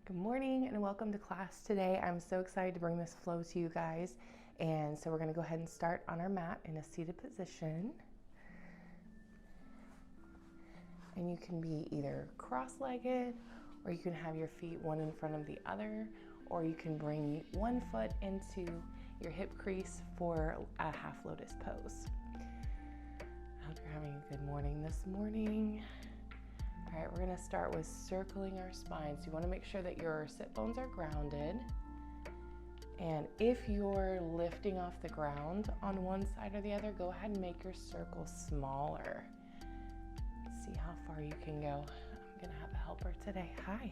Good morning and welcome to class today. I'm so excited to bring this flow to you guys. And so we're going to go ahead and start on our mat in a seated position. And you can be either cross-legged, or you can have your feet one in front of the other, or you can bring one foot into your hip crease for a half lotus pose. I hope you're having a good morning this morning. All right, we're gonna start with circling our spine. So you wanna make sure that your sit bones are grounded. And if you're lifting off the ground on one side or the other, go ahead and make your circle smaller. See how far you can go. I'm gonna have a helper today. Hi.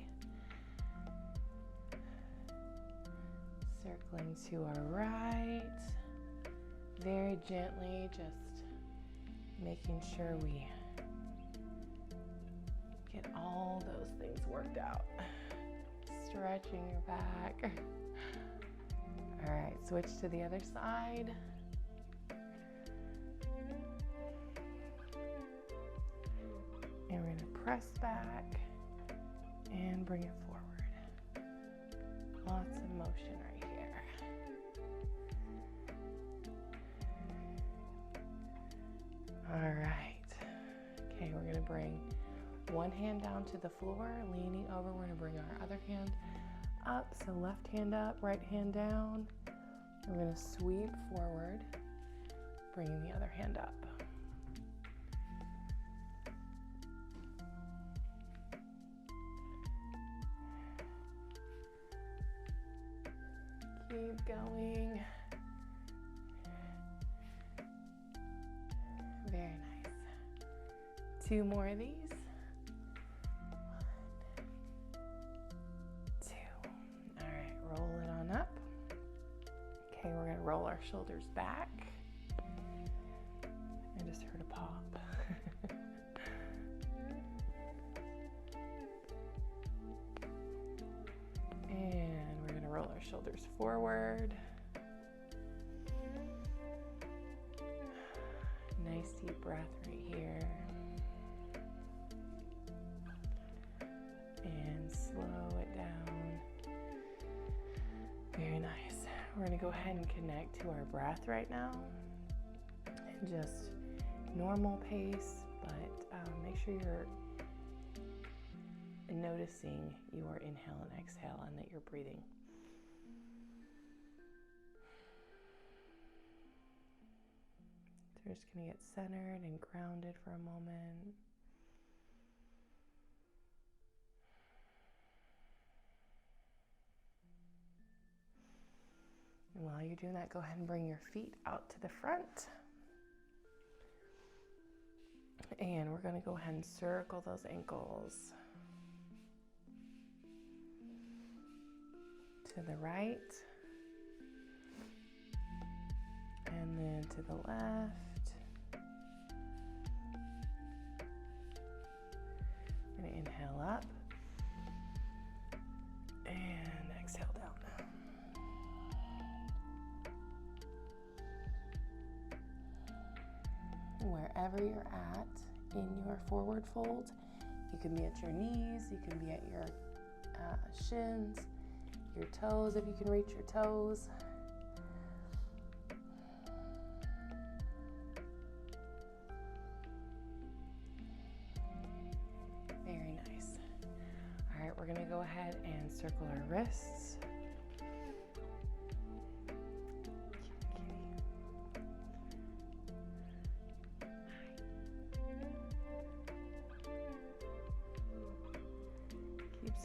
Circling to our right. Very gently, just making sure we get all those things worked out. Stretching your back. All right, switch to the other side. And we're gonna press back and bring it forward. Lots of motion right here. All right. Okay, we're gonna bring one hand down to the floor, leaning over. We're gonna bring our other hand up. So left hand up, right hand down. We're gonna sweep forward, bringing the other hand up. Keep going. Very nice. Two more of these. Roll it on up. Okay, we're gonna roll our shoulders back. I just heard a pop. And we're gonna roll our shoulders forward. Nice deep breath right here. And slow it down. Very nice. We're gonna go ahead and connect to our breath right now. And just normal pace, but make sure you're noticing your inhale and exhale and that you're breathing. So we're just gonna get centered and grounded for a moment. And while you're doing that, go ahead and bring your feet out to the front. And we're going to go ahead and circle those ankles to the right and then to the left. I'm going to inhale up and exhale down. Wherever you're at in your forward fold, you can be at your knees, you can be at your shins, your toes if you can reach your toes. Very nice. All right, we're gonna go ahead and circle our wrists.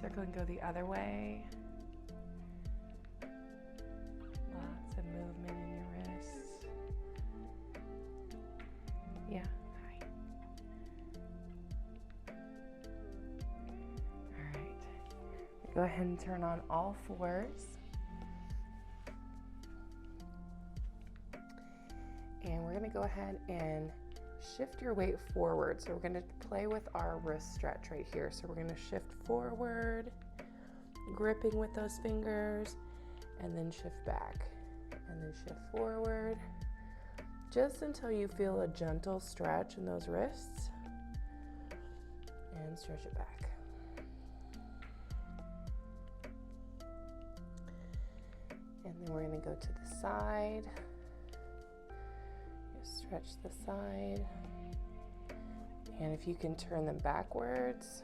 Circle and go the other way. Lots of movement in your wrists. Yeah, hi. All right. Go ahead and turn on all fours. And we're gonna go ahead and shift your weight forward. So we're going to play with our wrist stretch right here. So we're going to shift forward, gripping with those fingers, and then shift back, and then shift forward, just until you feel a gentle stretch in those wrists, and stretch it back. And then we're going to go to the side. Just stretch the side. And if you can turn them backwards.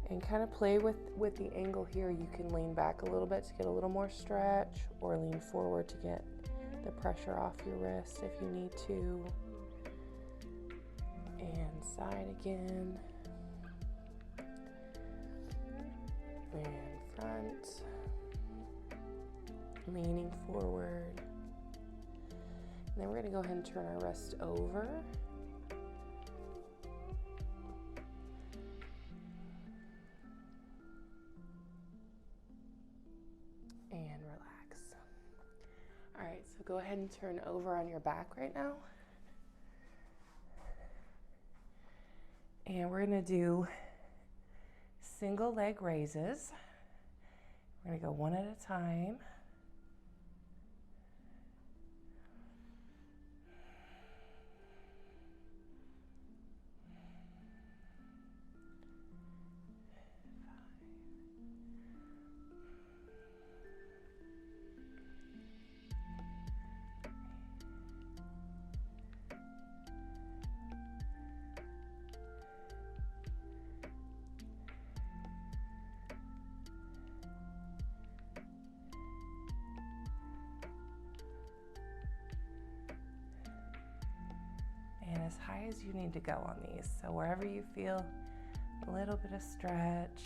And kind of play with the angle here. You can lean back a little bit to get a little more stretch, or lean forward to get the pressure off your wrist if you need to. And side again. And front. Leaning forward. And then we're going to go ahead and turn our wrist over. And relax. All right, so go ahead and turn over on your back right now. And we're going to do single leg raises. We're going to go one at a time. And as high as you need to go on these. So wherever you feel a little bit of stretch.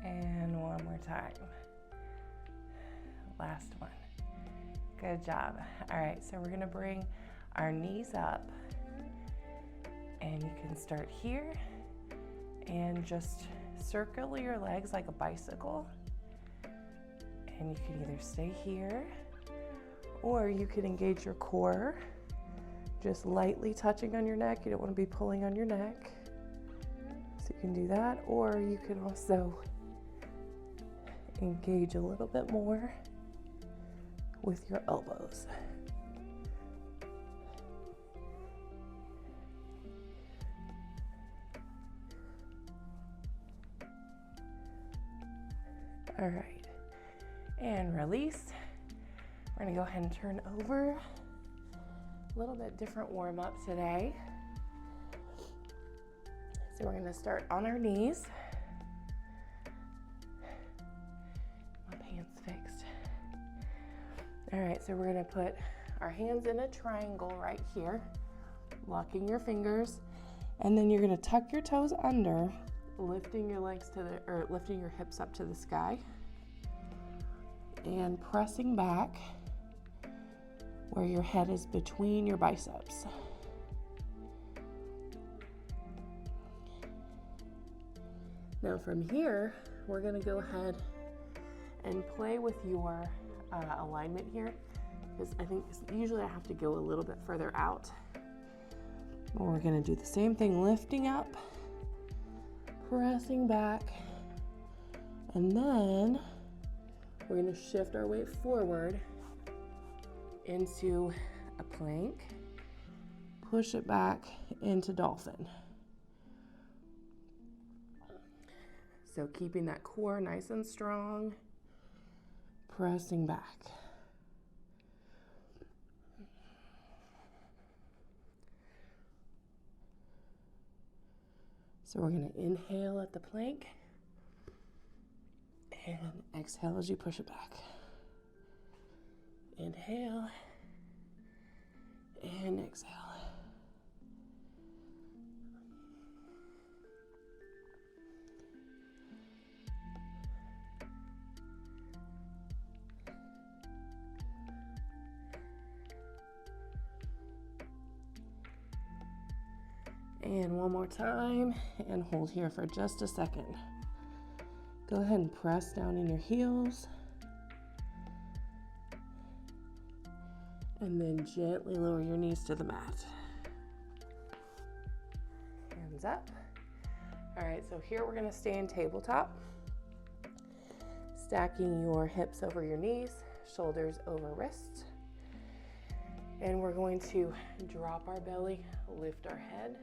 And one more time. Last one. Good job. All right, so we're gonna bring our knees up, and you can start here and just circle your legs like a bicycle. And you can either stay here, or you can engage your core, just lightly touching on your neck. You don't want to be pulling on your neck. So you can do that, or you can also engage a little bit more with your elbows. All right. And release. We're gonna go ahead and turn over. A little bit different warm up today. So we're gonna start on our knees. My pants fixed. All right, so we're gonna put our hands in a triangle right here, locking your fingers, and then you're gonna tuck your toes under, lifting your legs to the, or lifting your hips up to the sky. And pressing back where your head is between your biceps. Now from here, we're going to go ahead and play with your alignment here, because I think usually I have to go a little bit further out. But we're going to do the same thing, lifting up, pressing back, and then we're going to shift our weight forward into a plank, push it back into dolphin. So keeping that core nice and strong, pressing back. So we're going to inhale at the plank. And exhale as you push it back. Inhale and exhale. And one more time, and hold here for just a second. Go ahead and press down in your heels. And then gently lower your knees to the mat. Hands up. All right, so here we're gonna stay in tabletop. Stacking your hips over your knees, shoulders over wrists. And we're going to drop our belly, lift our head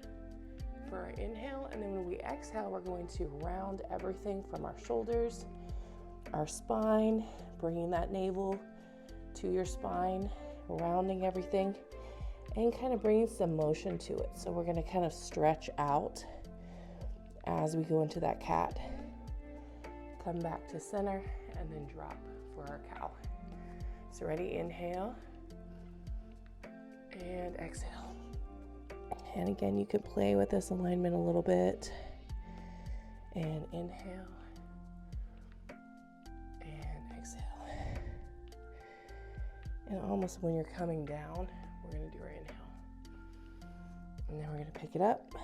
for our inhale. And then when we exhale, we're going to round everything from our shoulders, our spine, bringing that navel to your spine, rounding everything, and kind of bringing some motion to it. So we're going to kind of stretch out as we go into that cat. Come back to center and then drop for our cow. So ready, inhale and exhale. And again, you can play with this alignment a little bit. And inhale and exhale. And almost when you're coming down, we're going to do our inhale. And then we're going to pick it up.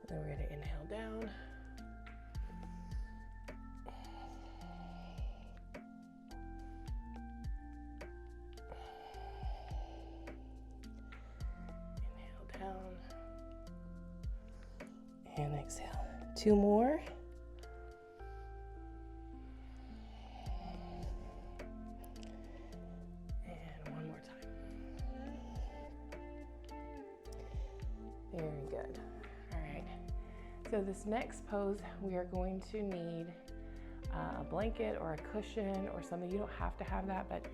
And then we're going to inhale down. Inhale down. And exhale. 2 more. Very good. All right. So this next pose, we are going to need a blanket or a cushion or something. You don't have to have that, but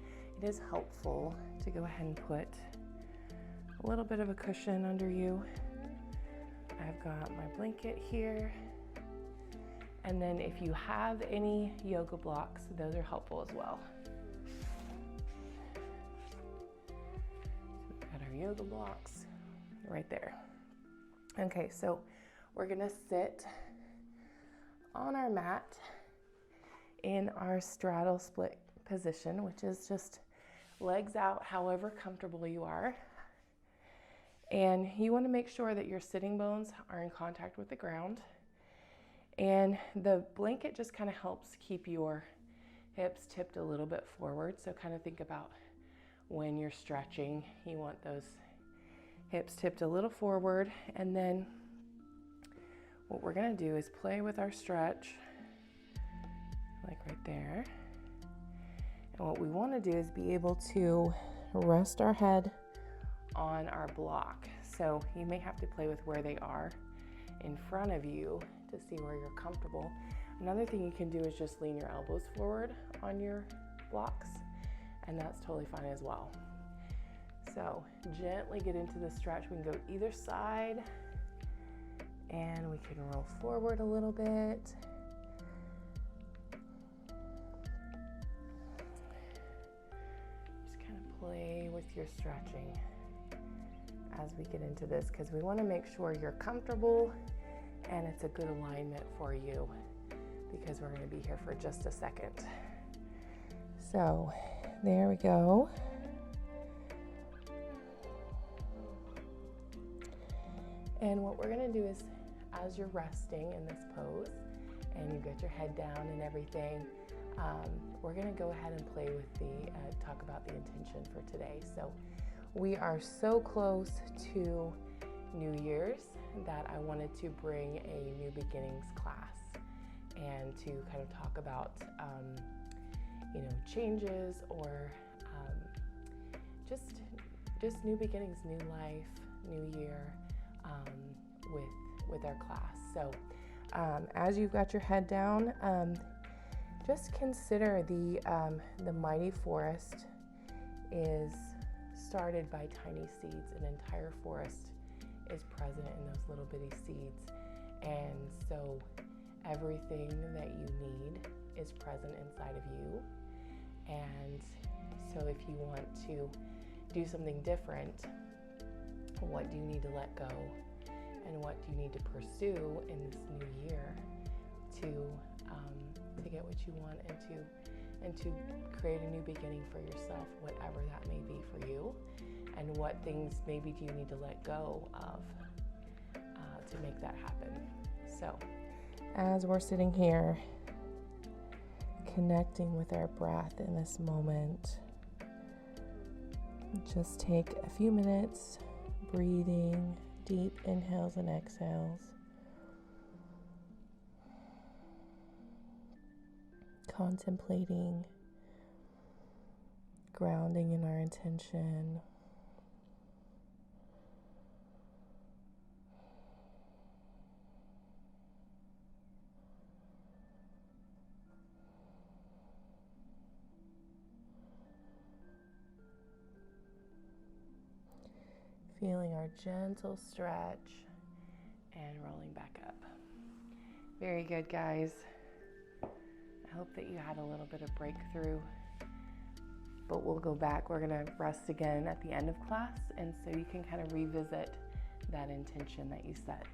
it is helpful to go ahead and put a little bit of a cushion under you. I've got my blanket here. And then if you have any yoga blocks, those are helpful as well. So we've got our yoga blocks right there. Okay, so we're gonna sit on our mat in our straddle split position, which is just legs out however comfortable you are. And you wanna make sure that your sitting bones are in contact with the ground. And the blanket just kind of helps keep your hips tipped a little bit forward. So kind of think about when you're stretching, you want those hips tipped a little forward. And then what we're gonna do is play with our stretch, like right there. And what we wanna do is be able to rest our head on our block. So you may have to play with where they are in front of you to see where you're comfortable. Another thing you can do is just lean your elbows forward on your blocks, and that's totally fine as well. So gently get into the stretch. We can go either side, and we can roll forward a little bit. Just kind of play with your stretching as we get into this, because we want to make sure you're comfortable and it's a good alignment for you, because we're going to be here for just a second. So there we go. And what we're going to do is, as you're resting in this pose and you get your head down and everything, we're going to go ahead and play with the talk about the intention for today. So we are so close to New Year's that I wanted to bring a new beginnings class and to kind of talk about changes or just new beginnings, new life, new year with our class. So as you've got your head down, just consider the mighty forest is started by tiny seeds. An entire forest is present in those little bitty seeds, and so everything that you need is present inside of you. And so if you want to do something different, what do you need to let go, and what do you need to pursue in this new year to get what you want and to create a new beginning for yourself, whatever that may be for you, and what things maybe do you need to let go of to make that happen. So as we're sitting here connecting with our breath in this moment, just take a few minutes breathing deep inhales and exhales, contemplating grounding in our intention. Feeling our gentle stretch and rolling back up. Very good, guys. I hope that you had a little bit of breakthrough, but we'll go back. We're gonna rest again at the end of class, and so you can kind of revisit that intention that you set.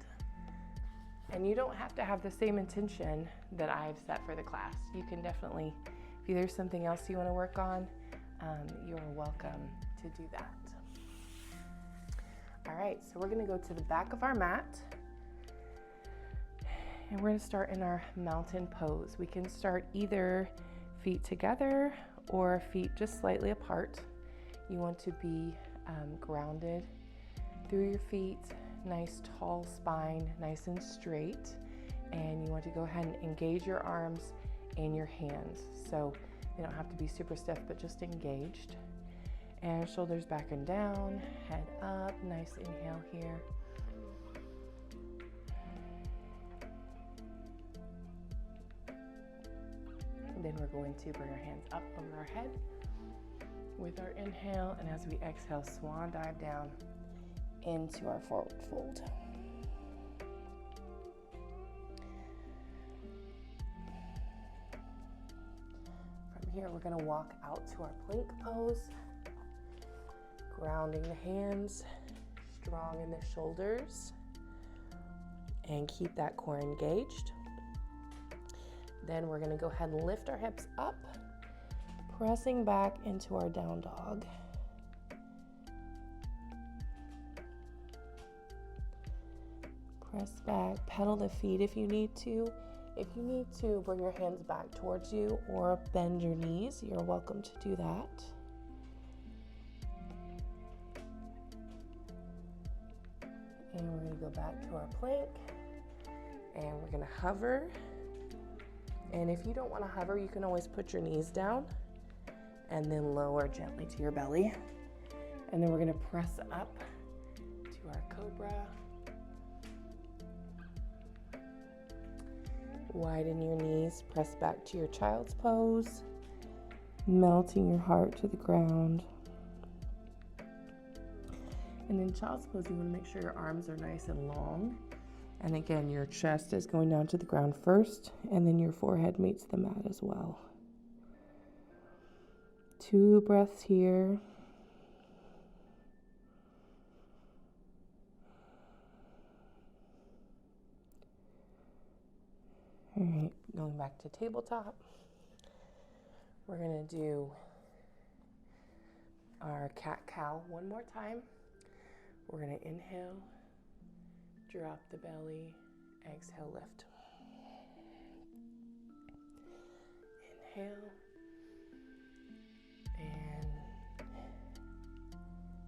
And you don't have to have the same intention that I've set for the class. You can definitely, if there's something else you wanna work on, you're welcome to do that. All right, so we're gonna go to the back of our mat, and we're gonna start in our mountain pose. We can start either feet together or feet just slightly apart. You want to be grounded through your feet, nice tall spine, nice and straight. And you want to go ahead and engage your arms and your hands. So they don't have to be super stiff, but just engaged. And shoulders back and down, head up, nice inhale here. And then we're going to bring our hands up over our head with our inhale, and as we exhale, swan dive down into our forward fold. From here, we're going to walk out to our plank pose. Grounding the hands, strong in the shoulders, and keep that core engaged. Then we're going to go ahead and lift our hips up, pressing back into our down dog. Press back, pedal the feet if you need to. If you need to bring your hands back towards you or bend your knees, you're welcome to do that. And we're going to go back to our plank, and we're going to hover. And if you don't want to hover, you can always put your knees down and then lower gently to your belly. And then we're going to press up to our cobra. Widen your knees, press back to your child's pose, melting your heart to the ground. And in child's pose, you want to make sure your arms are nice and long. And again, your chest is going down to the ground first, and then your forehead meets the mat as well. 2 breaths here. All right, going back to tabletop. We're going to do our cat-cow one more time. We're going to inhale, drop the belly, exhale, lift. Inhale, and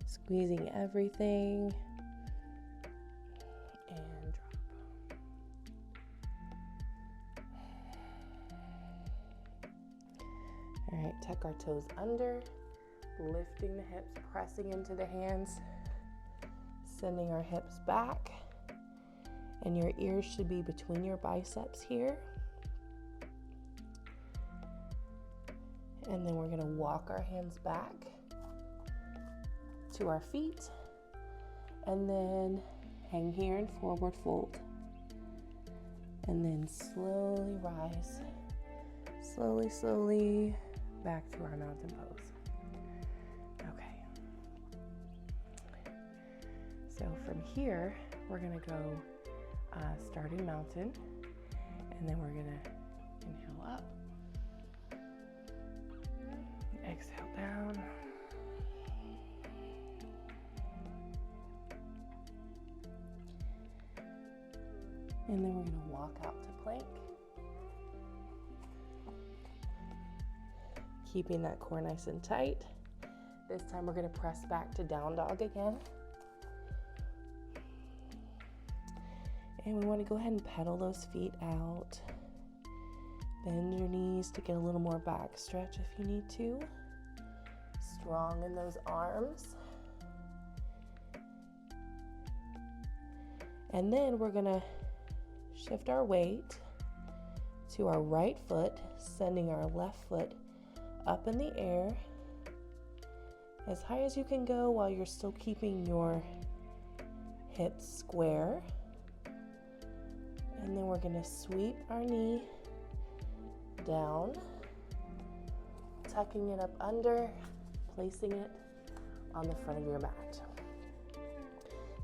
squeezing everything, and drop. All right, tuck our toes under, lifting the hips, pressing into the hands, sending our hips back, and your ears should be between your biceps here. And then we're going to walk our hands back to our feet, and then hang here in forward fold. And then slowly rise, slowly back to our mountain pose. So from here, we're gonna go starting mountain, and then we're gonna inhale up, exhale down, and then we're gonna walk out to plank, keeping that core nice and tight. This time we're gonna press back to down dog again. And we want to go ahead and pedal those feet out. Bend your knees to get a little more back stretch if you need to. Strong in those arms. And then we're gonna shift our weight to our right foot, sending our left foot up in the air as high as you can go while you're still keeping your hips square. And then we're gonna sweep our knee down, tucking it up under, placing it on the front of your mat.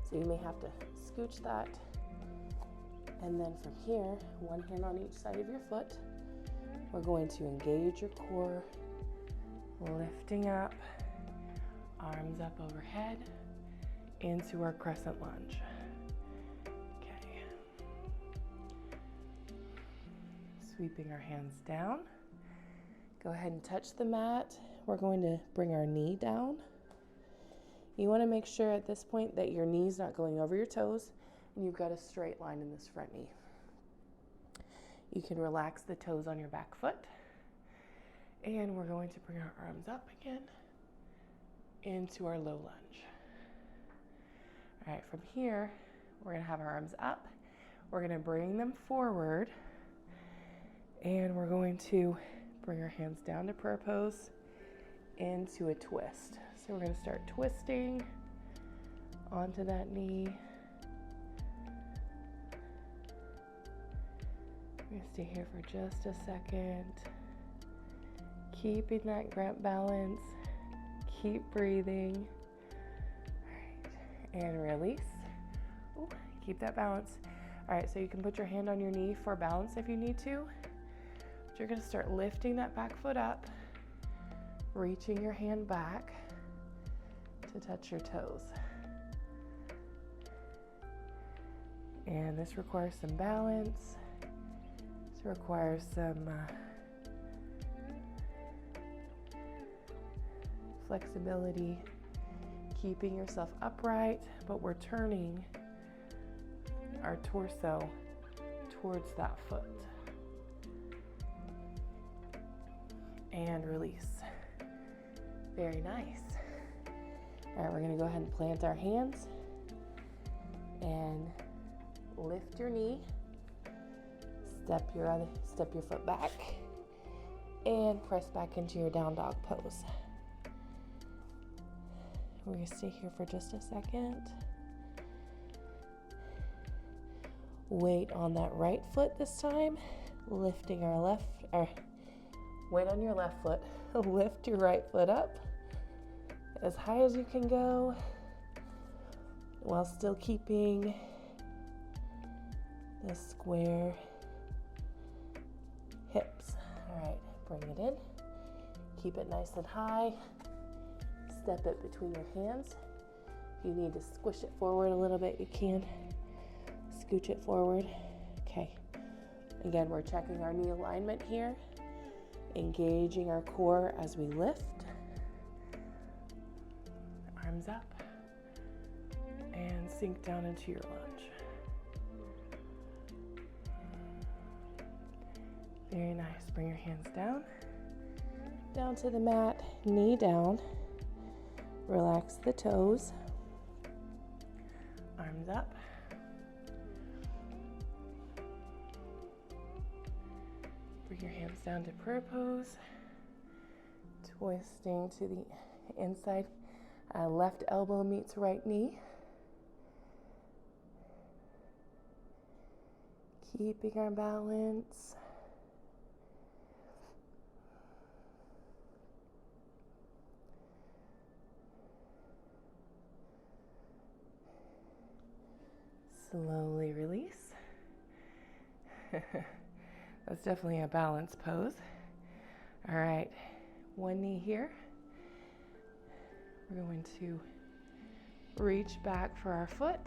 So you may have to scooch that. And then from here, one hand on each side of your foot, we're going to engage your core, lifting up, arms up overhead, into our crescent lunge. Okay. Sweeping our hands down. Go ahead and touch the mat. We're going to bring our knee down. You want to make sure at this point that your knee's not going over your toes and you've got a straight line in this front knee. You can relax the toes on your back foot. And we're going to bring our arms up again into our low lunge. All right, from here, we're gonna have our arms up. We're gonna bring them forward and we're going to bring our hands down to prayer pose into a twist. So we're gonna start twisting onto that knee. We're gonna stay here for just a second. Keeping that grip balance. Keep breathing. All right, and release. Ooh, keep that balance. All right, so you can put your hand on your knee for balance if you need to. But you're gonna start lifting that back foot up, reaching your hand back to touch your toes. And this requires some balance. This requires some flexibility, keeping yourself upright, but we're turning our torso towards that foot. And release. Very nice. All right, we're gonna go ahead and plant our hands and lift your knee, step your foot back, and press back into your down dog pose. We're gonna stay here for just a second. Weight on that right foot this time, lifting weight on your left foot, lift your right foot up as high as you can go while still keeping the square hips. All right, bring it in, keep it nice and high, step it between your hands. If you need to squish it forward a little bit, you can. Scooch it forward. Okay, again, we're checking our knee alignment here, engaging our core as we lift. Arms up and sink down into your lunge. Very nice. Bring your hands down to the mat, knee down. Relax the toes. Arms up. Bring your hands down to prayer pose. Twisting to the inside. Left elbow meets right knee. Keeping our balance. Slowly release. That's definitely a balance pose. All right, one knee here. We're going to reach back for our foot.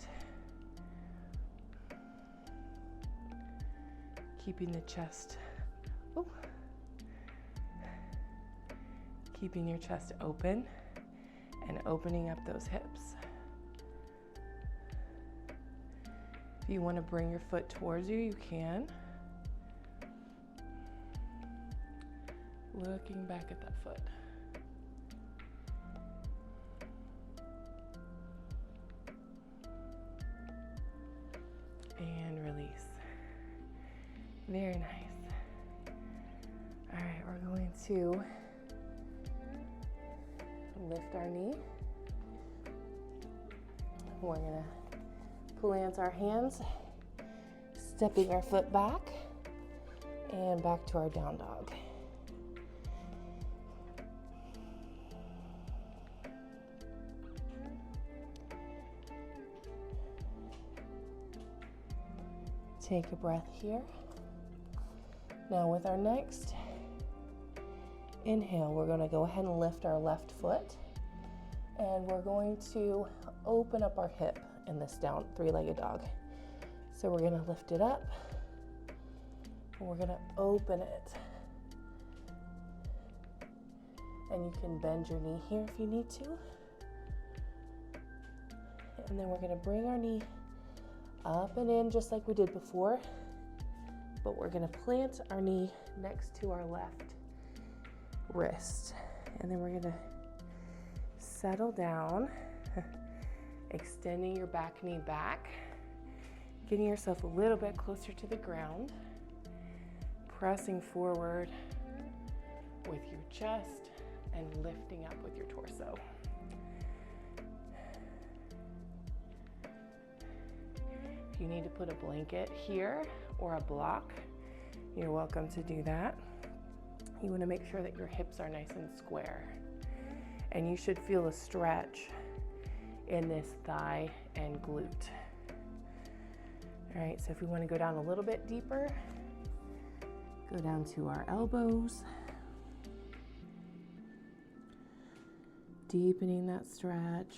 Keeping the chest, keeping your chest open and opening up those hips. If you want to bring your foot towards you, you can. Looking back at that foot. Very nice. All right, we're going to lift our knee. We're gonna plant our hands, stepping our foot back and back to our down dog. Take a breath here. Now with our next inhale, we're going to go ahead and lift our left foot, and we're going to open up our hip in this down three-legged dog. So we're going to lift it up, and we're going to open it. And you can bend your knee here if you need to. And then we're going to bring our knee up and in just like we did before, but we're going to plant our knee next to our left wrist. And then we're going to settle down, extending your back knee back, getting yourself a little bit closer to the ground, pressing forward with your chest and lifting up with your torso. If you need to put a blanket here or a block, you're welcome to do that. You want to make sure that your hips are nice and square. And you should feel a stretch in this thigh and glute. All right, so if we want to go down a little bit deeper, go down to our elbows. Deepening that stretch.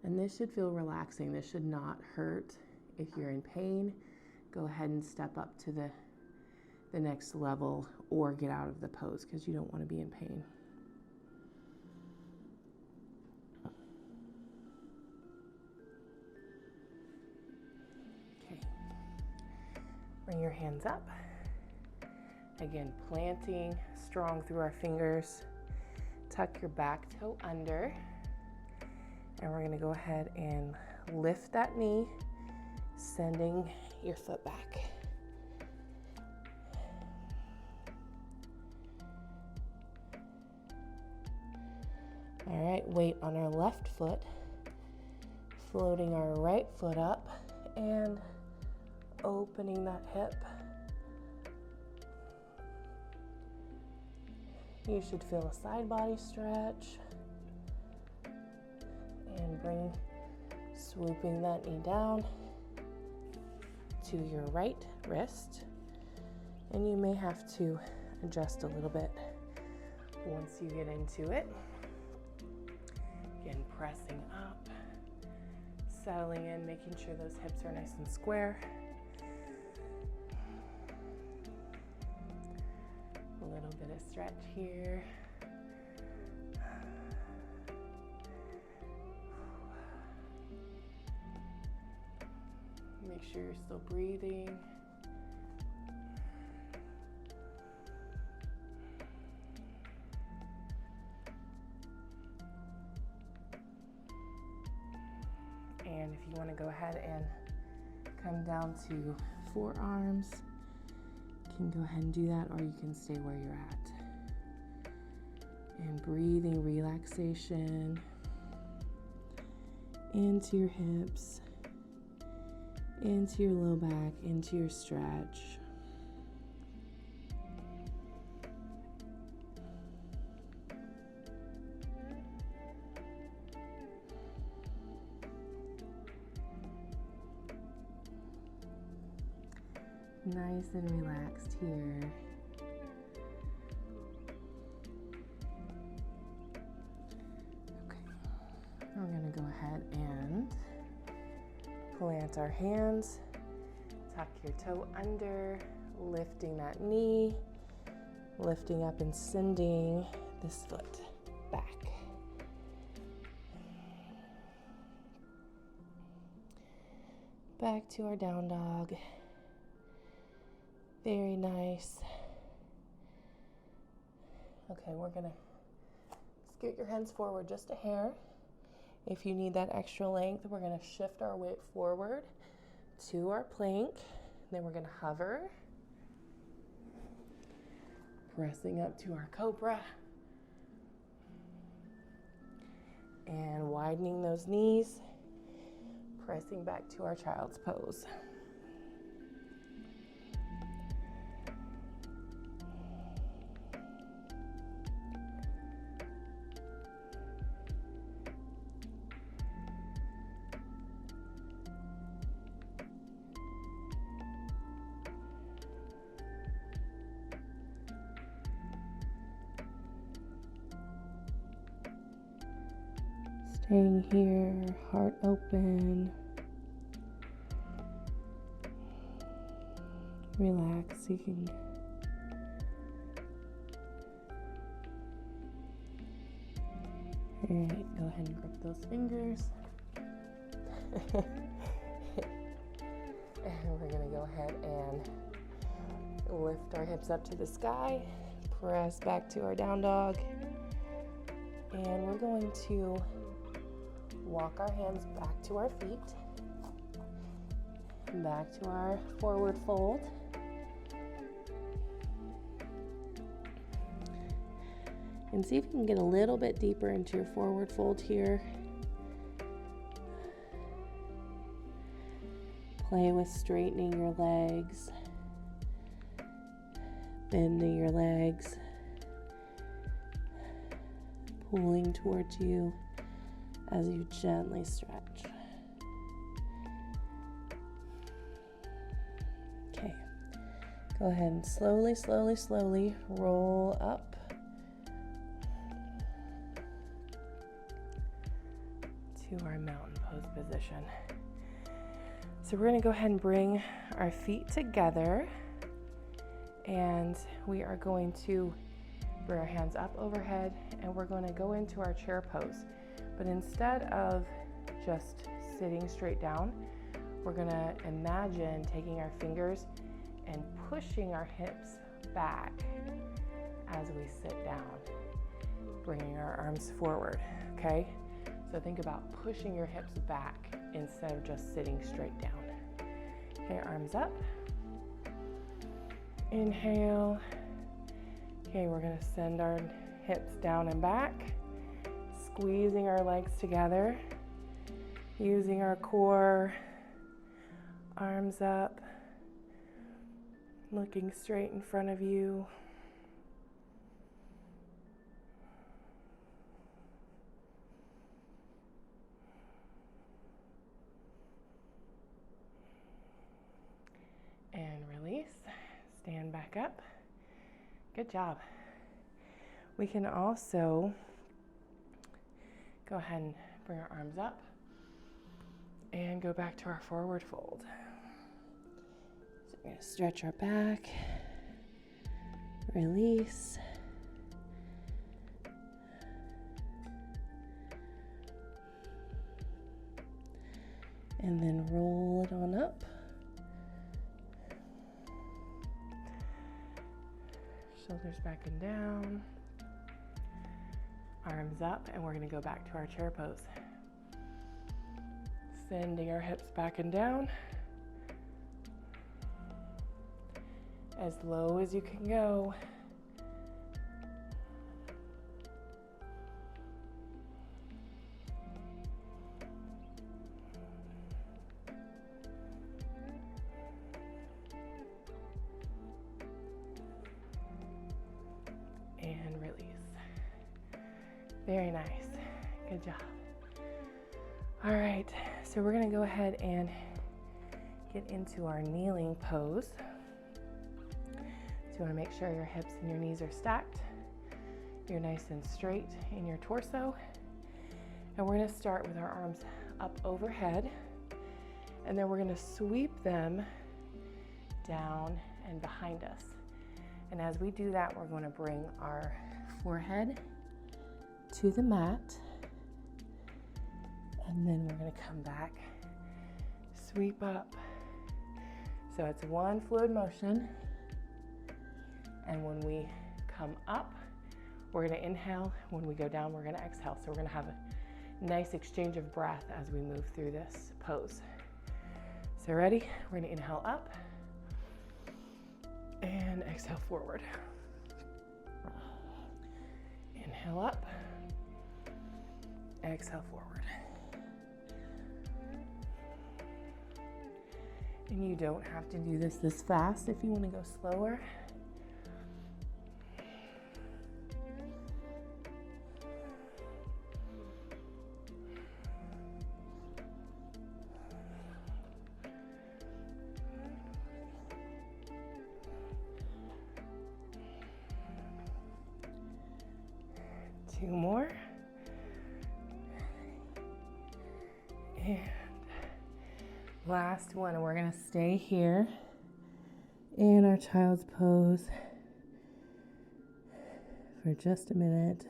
And this should feel relaxing. This should not hurt. If you're in pain, go ahead and step up to the next level or get out of the pose because you don't want to be in pain. Okay. Bring your hands up. Again, planting strong through our fingers. Tuck your back toe under. And we're going to go ahead and lift that knee, sending your foot back. All right, weight on our left foot, floating our right foot up and opening that hip. You should feel a side body stretch. And swooping that knee down to your right wrist. And you may have to adjust a little bit once you get into it. Again, pressing up, settling in, making sure those hips are nice and square. A little bit of stretch here. Make sure you're still breathing. And if you want to go ahead and come down to forearms, you can go ahead and do that, or you can stay where you're at. And breathing relaxation into your hips, into your low back, into your stretch. Nice and relaxed here. Okay, we're going to go ahead and plant our hands, tuck your toe under, lifting that knee, lifting up and sending this foot back. Back to our down dog. Very nice. Okay, we're gonna scoot your hands forward just a hair. If you need that extra length, we're gonna shift our weight forward to our plank. Then we're gonna hover, pressing up to our cobra, and widening those knees, pressing back to our child's pose. Staying here, heart open, relaxing. All right, go ahead and grip those fingers. And we're gonna go ahead and lift our hips up to the sky, press back to our down dog, and we're going to walk our hands back to our feet, back to our forward fold. And see if you can get a little bit deeper into your forward fold here. Play with straightening your legs, bending your legs, pulling towards you as you gently stretch. Okay, go ahead and slowly, slowly, slowly roll up to our mountain pose position. So we're gonna go ahead and bring our feet together, and we are going to bring our hands up overhead, and we're going to go into our chair pose. But instead of just sitting straight down, we're going to imagine taking our fingers and pushing our hips back as we sit down, bringing our arms forward, okay? So think about pushing your hips back instead of just sitting straight down. Okay, arms up. Inhale. Okay, we're gonna send our hips down and back, squeezing our legs together, using our core, arms up, looking straight in front of you. And release, stand back up. Good job. We can also go ahead and bring our arms up and go back to our forward fold. So we're going to stretch our back, release. And then roll it on up. Shoulders back and down, arms up, and we're going to go back to our chair pose. Sending our hips back and down, as low as you can go. And release. Very nice. Good job. All right, so we're going to go ahead and get into our kneeling pose. So you want to make sure your hips and your knees are stacked. You're nice and straight in your torso. And we're going to start with our arms up overhead. And then we're going to sweep them down and behind us. And as we do that, we're going to bring our forehead to the mat. And then we're going to come back, sweep up. So it's one fluid motion. And when we come up, We're going to inhale. When we go down, we're going to exhale. So we're going to have a nice exchange of breath as we move through this pose. So ready? We're going to inhale up and exhale forward. Inhale up, exhale forward. And you don't have to do this fast if you want to go slower. Two more. And last one, and we're going to stay here in our child's pose for just a minute.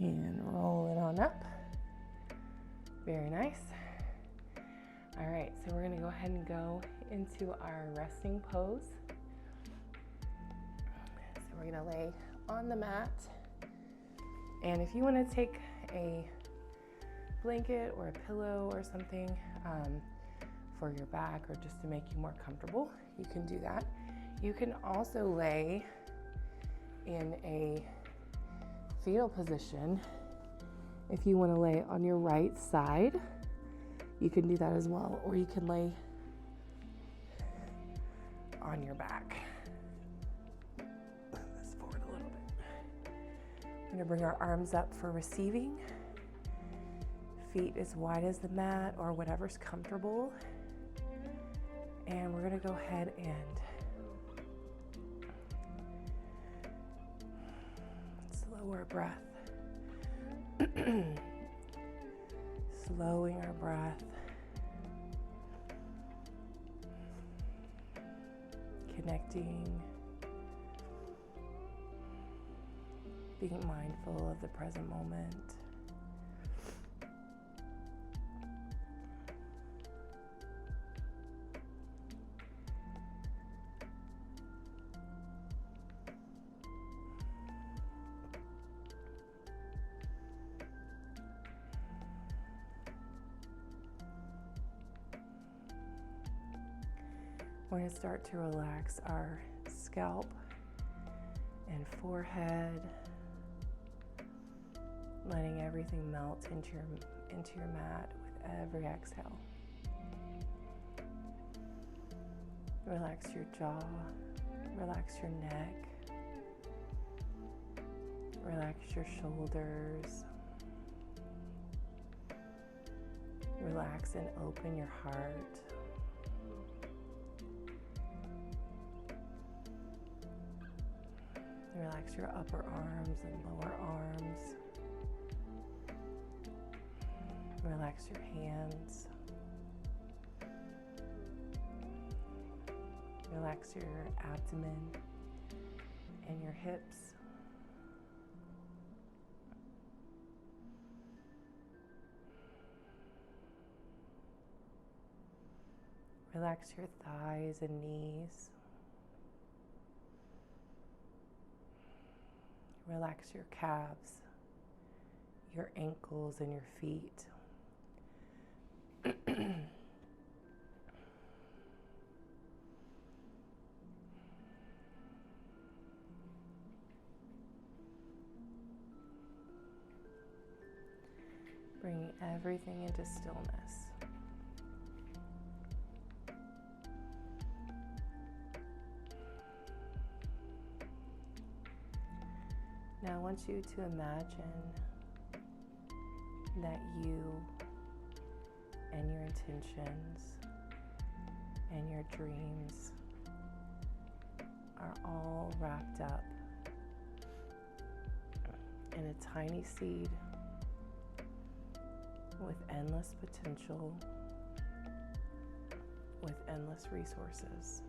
And roll it on up. Very nice. All right, so we're gonna go ahead and go into our resting pose. So we're gonna lay on the mat. And if you wanna take a blanket or a pillow or something for your back or just to make you more comfortable, you can do that. You can also lay in a fetal position. If you want to lay on your right side, you can do that as well, or you can lay on your back. Move this forward a little bit. We're going to bring our arms up for receiving. Feet as wide as the mat or whatever's comfortable. And we're going to go ahead and slow our breath. Slowing our breath. Connecting. Being mindful of the present moment. We're going to start to relax our scalp and forehead, letting everything melt into your mat with every exhale. Relax your jaw, relax your neck, relax your shoulders, relax and open your heart. Relax your upper arms and lower arms. Relax your hands. Relax your abdomen and your hips. Relax your thighs and knees. Relax your calves, your ankles, and your feet. Bringing everything into stillness. Now I want you to imagine that you and your intentions and your dreams are all wrapped up in a tiny seed with endless potential, with endless resources.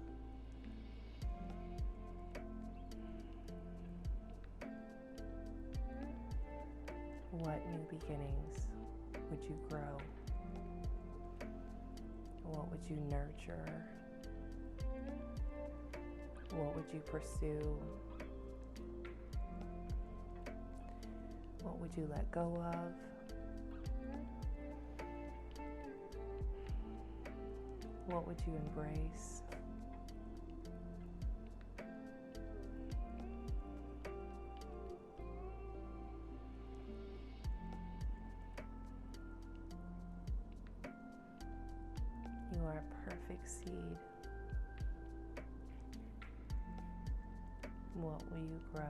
What new beginnings would you grow? What would you nurture? What would you pursue? What would you let go of? What would you embrace? You are a perfect seed. What will you grow?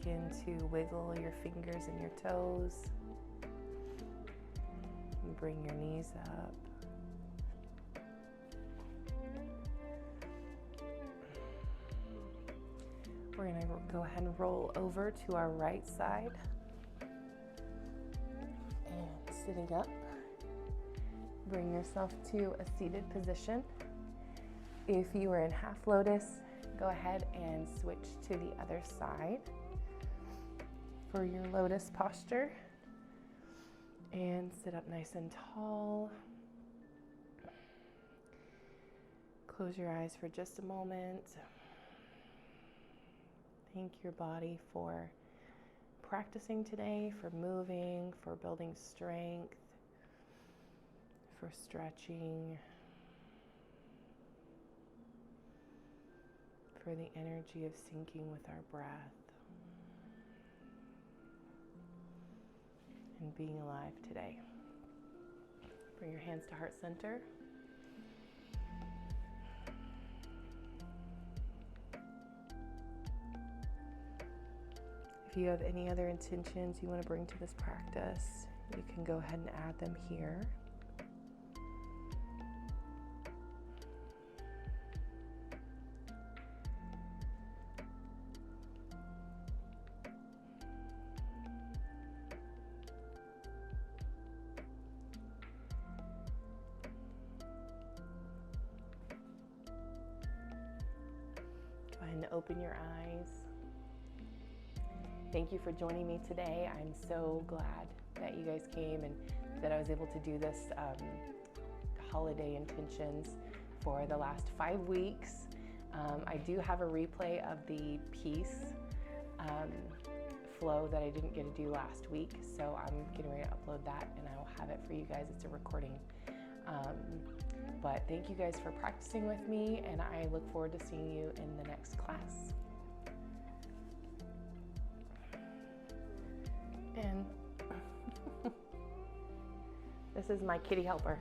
Begin to wiggle your fingers and your toes. And bring your knees up. We're going to go ahead and roll over to our right side. And sitting up, bring yourself to a seated position. If you are in half lotus, go ahead and switch to the other side for your lotus posture, and sit up nice and tall. Close your eyes for just a moment. Thank your body for practicing today, for moving, for building strength, for stretching, for the energy of syncing with our breath. And being alive today. Bring your hands to heart center. If you have any other intentions you want to bring to this practice, you can go ahead and add them here. And open your eyes. Thank you for joining me today. I'm so glad that you guys came and that I was able to do this holiday intentions for the last 5 weeks. I do have a replay of the peace flow that I didn't get to do last week, so I'm getting ready to upload that and I will have it for you guys. It's a recording. But thank you guys for practicing with me, and I look forward to seeing you in the next class. And this is my kitty helper.